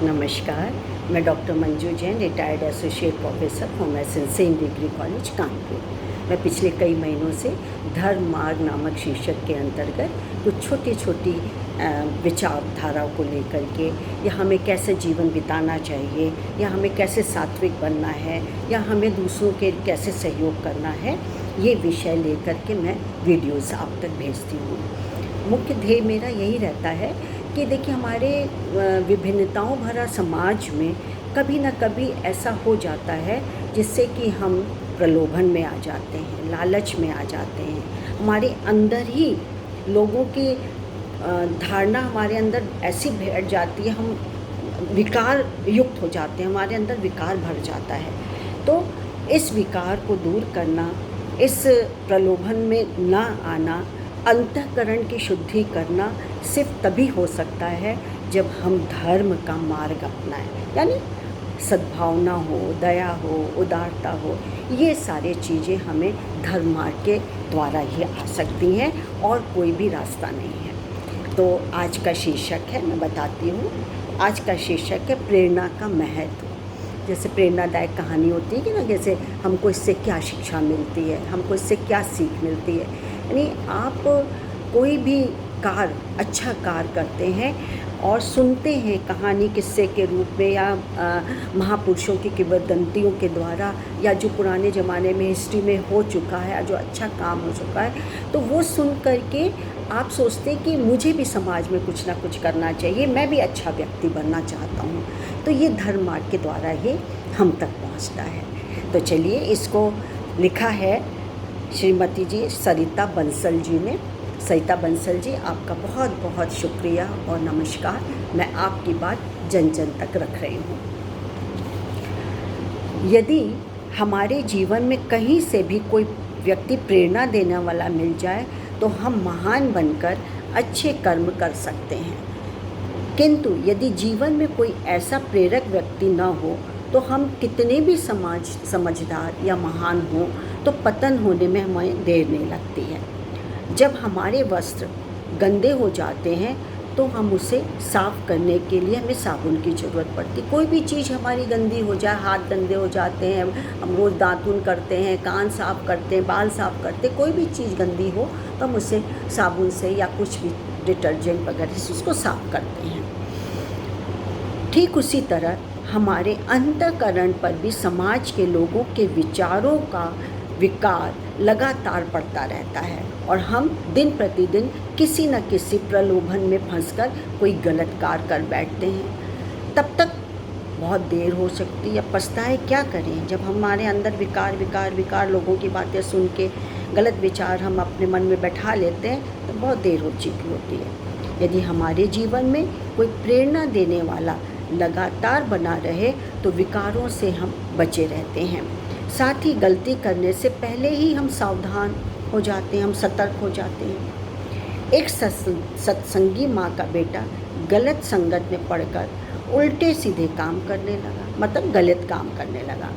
नमस्कार, मैं doctor Manju Jain, retired associate professor homoeopathy saint degree college Kanpur. मैं पिछले कई महीनों से धर्म मार्ग नामक शीर्षक के अंतर्गत कुछ छोटी छोटी विचारधाराओं को लेकर के, या हमें कैसे जीवन बिताना चाहिए, या हमें कैसे सात्विक बनना है, या हमें दूसरों के कैसे सहयोग करना है, ये विषय लेकर के मैं वीडियोज़ आप तक भेजती हूँ। मुख्य ध्येय मेरा यही रहता है कि देखिए, हमारे विभिन्नताओं भरा समाज में कभी ना कभी ऐसा हो जाता है जिससे कि हम प्रलोभन में आ जाते हैं, लालच में आ जाते हैं। हमारे अंदर ही लोगों की धारणा हमारे अंदर ऐसी बैठ जाती है, हम विकार युक्त हो जाते हैं, हमारे अंदर विकार भर जाता है। तो इस विकार को दूर करना, इस प्रलोभन में ना आना, अंतःकरण की शुद्धि करना सिर्फ तभी हो सकता है जब हम धर्म का मार्ग अपनाएं, यानी सद्भावना हो, दया हो, उदारता हो। ये सारी चीज़ें हमें धर्म मार्ग के द्वारा ही आ सकती हैं और कोई भी रास्ता नहीं है। तो आज का शीर्षक है, मैं बताती हूँ। आज का शीर्षक है प्रेरणा का महत्व। जैसे प्रेरणादायक कहानी होती है कि ना, जैसे हमको इससे क्या शिक्षा मिलती है, हमको इससे क्या सीख मिलती है। यानी आप कोई भी कार्य, अच्छा कार्य करते हैं और सुनते हैं कहानी किस्से के रूप में, या महापुरुषों की किंवदंतियों के द्वारा, या जो पुराने ज़माने में हिस्ट्री में हो चुका है, या जो अच्छा काम हो चुका है, तो वो सुन करके आप सोचते हैं कि मुझे भी समाज में कुछ ना कुछ करना चाहिए, मैं भी अच्छा व्यक्ति बनना चाहता हूँ। तो ये धर्म मार्ग के द्वारा ही हम तक पहुँचता है। तो चलिए, इसको लिखा है श्रीमती जी सरिता बंसल जी ने। सरिता बंसल जी, आपका बहुत बहुत शुक्रिया और नमस्कार। मैं आपकी बात जन जन तक रख रही हूँ। यदि हमारे जीवन में कहीं से भी कोई व्यक्ति प्रेरणा देने वाला मिल जाए तो हम महान बनकर अच्छे कर्म कर सकते हैं, किंतु यदि जीवन में कोई ऐसा प्रेरक व्यक्ति न हो तो हम कितने भी समझदार या महान हों तो पतन होने में हमें देर नहीं लगती है। जब हमारे वस्त्र गंदे हो जाते हैं तो हम उसे साफ़ करने के लिए हमें साबुन की ज़रूरत पड़ती। कोई भी चीज़ हमारी गंदी हो जाए, हाथ गंदे हो जाते हैं, हम रोज़ दातुन करते हैं, कान साफ़ करते हैं, बाल साफ़ करते हैं, कोई भी चीज़ गंदी हो तो हम उसे साबुन से या कुछ भी डिटर्जेंट वगैरह से उसको साफ़ करते हैं। ठीक उसी तरह हमारे अंतःकरण पर भी समाज के लोगों के विचारों का विकार लगातार बढ़ता रहता है और हम दिन प्रतिदिन किसी न किसी प्रलोभन में फंसकर कोई गलत कार्य कर बैठते हैं। तब तक बहुत देर हो सकती है। पछताए क्या करें, जब हमारे अंदर विकार विकार विकार लोगों की बातें सुन के गलत विचार हम अपने मन में बैठा लेते हैं तो बहुत देर हो चुकी होती है। यदि हमारे जीवन में कोई प्रेरणा देने वाला लगातार बना रहे तो विकारों से हम बचे रहते हैं। साथ ही गलती करने से पहले ही हम सावधान हो जाते हैं, हम सतर्क हो जाते हैं। एक सत्संगी माँ का बेटा गलत संगत में पड़कर उल्टे सीधे काम करने लगा, मतलब गलत काम करने लगा।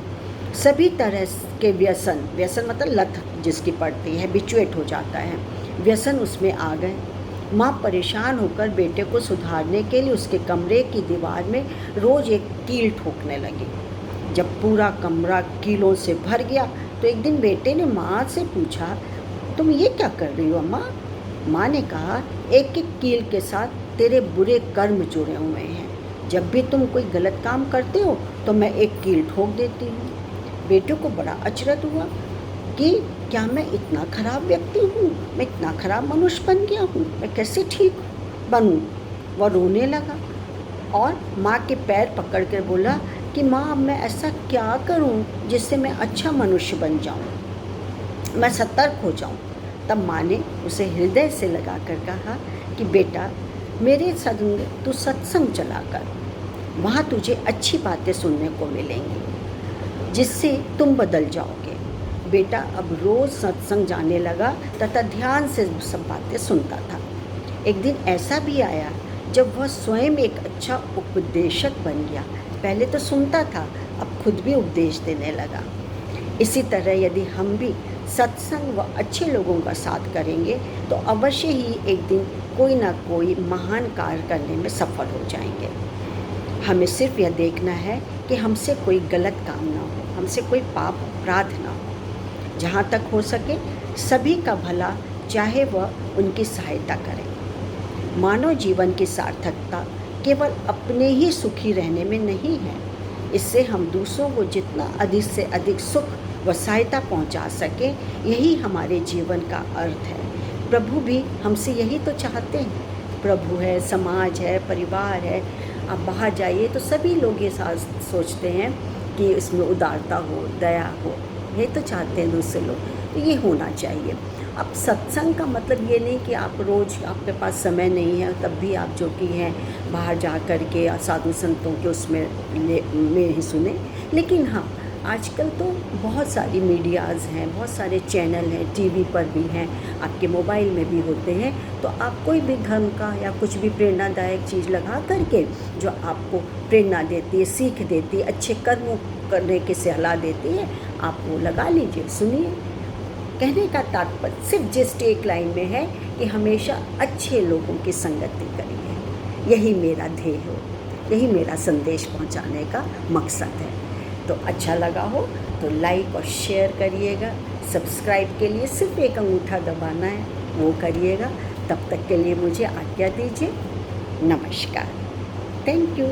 सभी तरह के व्यसन मतलब लत जिसकी पड़ती है, बिचुएट हो जाता है, व्यसन उसमें आ गए। माँ परेशान होकर बेटे को सुधारने के लिए उसके कमरे की दीवार में रोज़ एक कील ठोकने लगी। जब पूरा कमरा कीलों से भर गया तो एक दिन बेटे ने माँ से पूछा, तुम ये क्या कर रही हो अम्मा? माँ ने कहा, एक एक कील के साथ तेरे बुरे कर्म जुड़े हुए हैं। जब भी तुम कोई गलत काम करते हो तो मैं एक कील ठोक देती हूँ। बेटे को बड़ा अचरज हुआ कि क्या मैं इतना खराब व्यक्ति हूँ, मैं इतना खराब मनुष्य बन गया हूँ, मैं कैसे ठीक बनूँ? वह रोने लगा और माँ के पैर पकड़ कर बोला कि माँ, अब मैं ऐसा क्या करूं जिससे मैं अच्छा मनुष्य बन जाऊं, मैं सतर्क हो जाऊं। तब माँ ने उसे हृदय से लगाकर कहा कि बेटा, मेरे संग तू सत्संग चला कर, वहाँ तुझे अच्छी बातें सुनने को मिलेंगी जिससे तुम बदल जाओगे। बेटा अब रोज़ सत्संग जाने लगा तथा ध्यान से सब बातें सुनता था। एक दिन ऐसा भी आया जब वह स्वयं एक अच्छा उपदेशक बन गया। पहले तो सुनता था, अब खुद भी उपदेश देने लगा। इसी तरह यदि हम भी सत्संग व अच्छे लोगों का साथ करेंगे तो अवश्य ही एक दिन कोई ना कोई महान कार्य करने में सफल हो जाएंगे। हमें सिर्फ यह देखना है कि हमसे कोई गलत काम ना हो, हमसे कोई पाप अपराध ना हो। जहाँ तक हो सके सभी का भला, चाहे वह उनकी सहायता करें। मानव जीवन की सार्थकता केवल अपने ही सुखी रहने में नहीं है। इससे हम दूसरों को जितना अधिक से अधिक सुख व सहायता पहुंचा सकें, यही हमारे जीवन का अर्थ है। प्रभु भी हमसे यही तो चाहते हैं। प्रभु है, समाज है, परिवार है। आप बाहर जाइए तो सभी लोग ये सोचते हैं कि इसमें उदारता हो, दया हो, ये तो चाहते हैं दूसरे लोग, तो ये होना चाहिए। अब सत्संग का मतलब ये नहीं कि आप रोज़, आपके पास समय नहीं है तब भी आप जो कि हैं बाहर जा कर के साधु संतों के उसमें में ही सुने। लेकिन हाँ, आजकल तो बहुत सारी मीडियाज़ हैं, बहुत सारे चैनल हैं, टीवी पर भी हैं, आपके मोबाइल में भी होते हैं। तो आप कोई भी धर्म का या कुछ भी प्रेरणादायक चीज़ लगा करके जो आपको प्रेरणा देती है, सीख देती है, अच्छे कर्मों करने की सलाह देती है, आप वो लगा लीजिए, सुनिए। कहने का तात्पर्य सिर्फ जस्ट एक लाइन में है कि हमेशा अच्छे लोगों की संगति करिए। यही मेरा ध्येय हो, यही मेरा संदेश पहुंचाने का मकसद है। तो अच्छा लगा हो तो लाइक और शेयर करिएगा। सब्सक्राइब के लिए सिर्फ एक अंगूठा दबाना है, वो करिएगा। तब तक के लिए मुझे आज्ञा दीजिए। नमस्कार। Thank you.